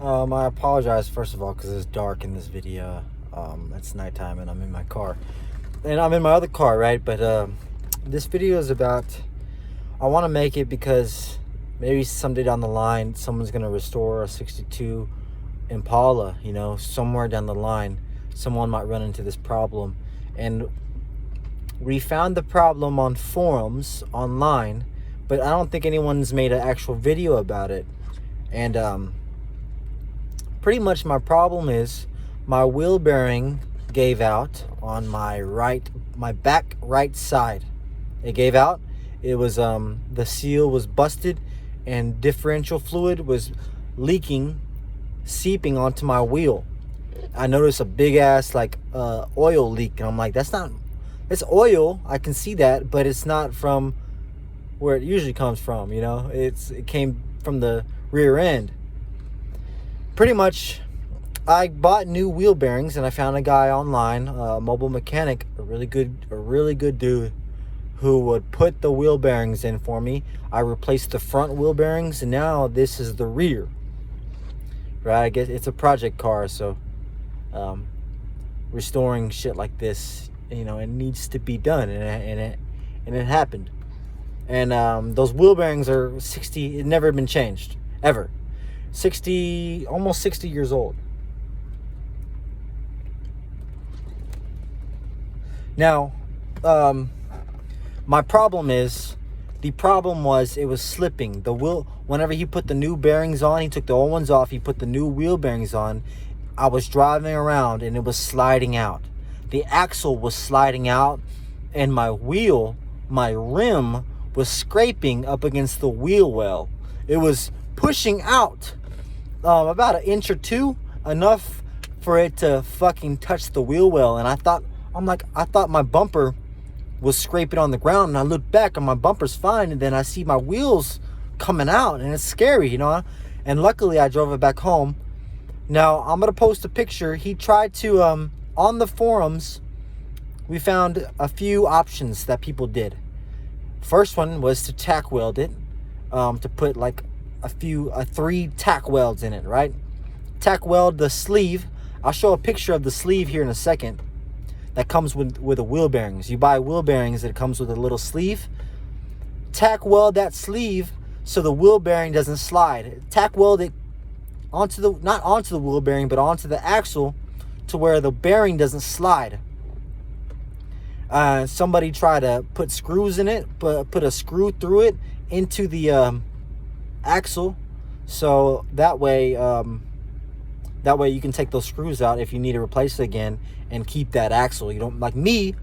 I apologize first of all because it's dark in this video. It's nighttime and I'm in my car, and I'm in my other car, right? But this video is about. I want to make it because maybe someday down the line, someone's gonna restore a '62 Impala. You know, somewhere down the line, someone might run into this problem, and we found the problem on forums online, but I don't think anyone's made an actual video about it, and pretty much my problem is my wheel bearing gave out on my back right side. It gave out. It was the seal was busted and differential fluid was leaking, seeping onto my wheel. I noticed a big ass oil leak, and I'm like, it's oil, I can see that, but it's not from where it usually comes from, you know. It came from the rear end. Pretty much, I bought new wheel bearings, and I found a guy online, a mobile mechanic, a really good dude, who would put the wheel bearings in for me. I replaced the front wheel bearings, and now this is the rear. Right? I guess it's a project car, so restoring shit like this, you know, it needs to be done, and it happened. And those wheel bearings are 60. It never been changed ever. 60, almost 60 years old. Now, my problem is, the problem was it was slipping. The wheel, whenever he put the new bearings on, he took the old ones off, he put the new wheel bearings on. I was driving around and it was sliding out. The axle was sliding out, and my rim was scraping up against the wheel well. It was pushing out about an inch or two, enough for it to fucking touch the wheel well. And I thought my bumper was scraping on the ground, and I looked back and my bumper's fine, and then I see my wheels coming out, and it's scary, you know. And luckily I drove it back home. Now I'm gonna post a picture. He tried to on the forums, we found a few options that people did. First one was to tack weld it, to put like 3 tack welds in it, right? Tack weld the sleeve. I'll show a picture of the sleeve here in a second. That comes with the wheel bearings. You buy wheel bearings, it comes with a little sleeve. Tack weld that sleeve so the wheel bearing doesn't slide. Tack weld it not onto the wheel bearing, but onto the axle, to where the bearing doesn't slide. Somebody tried to put screws in it, put a screw through it into the axle, so that way you can take those screws out if you need to replace it again and keep that axle. You don't, like me,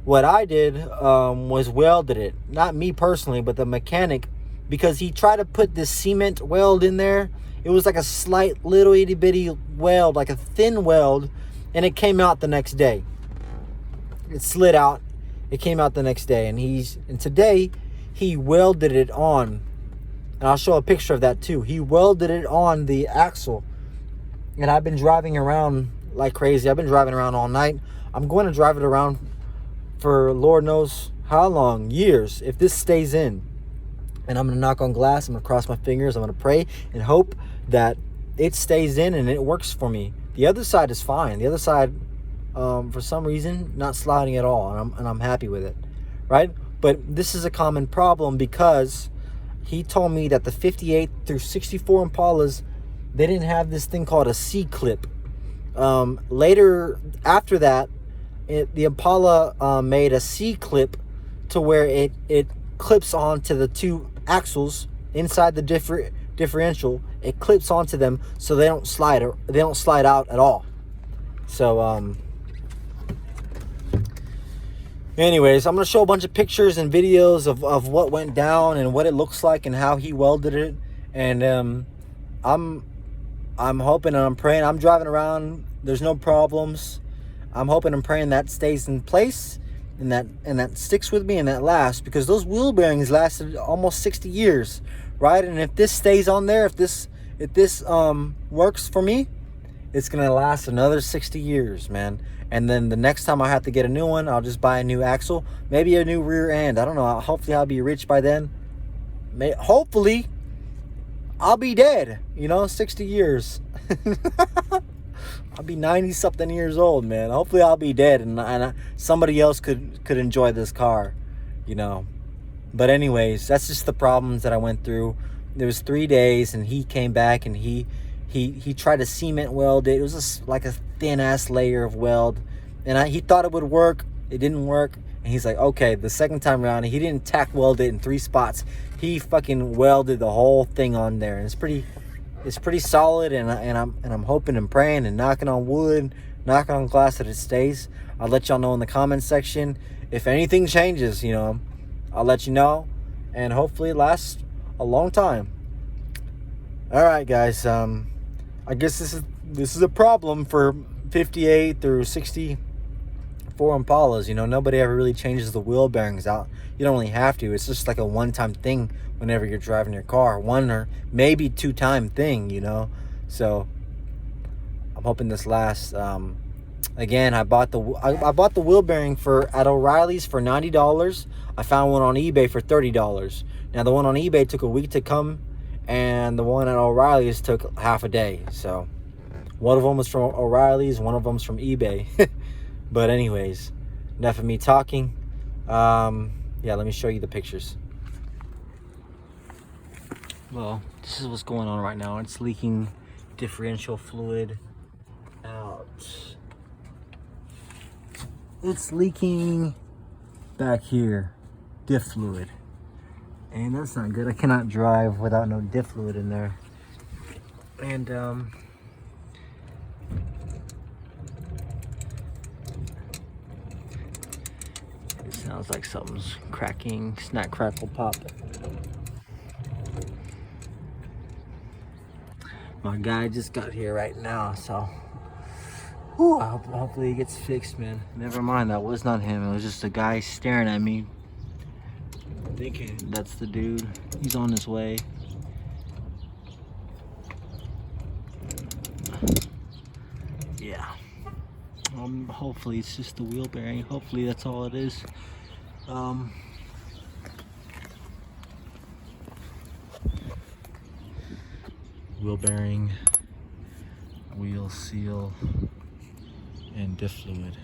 what I did was welded it. Not me personally, but the mechanic, because he tried to put this cement weld in there. It was like a slight little itty bitty weld, like a thin weld, and it came out the next day. It slid out. It came out the next day, and today he welded it on. And I'll show a picture of that too. He welded it on the axle. And I've been driving around like crazy. I've been driving around all night. I'm going to drive it around for Lord knows how long, years, if this stays in. And I'm going to knock on glass. I'm going to cross my fingers. I'm going to pray and hope that it stays in and it works for me. The other side is fine. The other side, for some reason, not sliding at all. And I'm happy with it, right? But this is a common problem because he told me that the 58 through 64 Impalas, they didn't have this thing called a C-clip. Later, after that, the Impala made a C-clip to where it clips onto the 2 axles inside the differential. It clips onto them so they don't slide out at all. So anyways, I'm gonna show a bunch of pictures and videos of what went down and what it looks like and how he welded it. And I'm hoping and I'm praying. I'm driving around. There's no problems. I'm hoping and praying that stays in place and that sticks with me and that lasts, because those wheel bearings lasted almost 60 years, right? And if this stays on there, if this works for me, it's gonna last another 60 years, man. And then the next time I have to get a new one, I'll just buy a new axle, maybe a new rear end. I don't know. Hopefully I'll be rich by then. Hopefully. I'll be dead, 60 years. I'll be 90 something years old, man. Hopefully I'll be dead and somebody else could enjoy this car, But anyways, that's just the problems that I went through. There was 3 days and he came back and he tried to cement weld it. It was just like a thin ass layer of weld. And he thought it would work. It didn't work. And he's like, okay, the second time around, he didn't tack weld it in 3 spots. He fucking welded the whole thing on there. And it's pretty solid, and I'm hoping and praying and knocking on wood, knocking on glass that it stays. I'll let y'all know in the comments section. If anything changes, I'll let you know, and hopefully it lasts a long time. All right, guys. I guess this is a problem for 58 through 64 Impalas. Nobody ever really changes the wheel bearings out. You don't really have to. It's just like a one-time thing whenever you're driving your car. 1 or maybe 2-time thing, So I'm hoping this lasts. Again, I bought the wheel bearing at O'Reilly's for $90. I found one on eBay for $30. Now the one on eBay took a week to come, and the one at O'Reilly's took half a day. So one of them was from O'Reilly's, one of them's from eBay. But anyways, enough of me talking. Yeah, let me show you the pictures. Well, this is what's going on right now. It's leaking differential fluid out. It's leaking back here, diff fluid. And that's not good. I cannot drive without no diff fluid in there. And it sounds like something's cracking, snack, crackle, pop. My guy just got here right now, so hopefully it gets fixed, man. Never mind, that was not him. It was just a guy staring at me, thinking that's the dude. He's on his way. Yeah. Hopefully it's just the wheel bearing. Hopefully that's all it is. Wheel bearing, wheel seal, and diff fluid.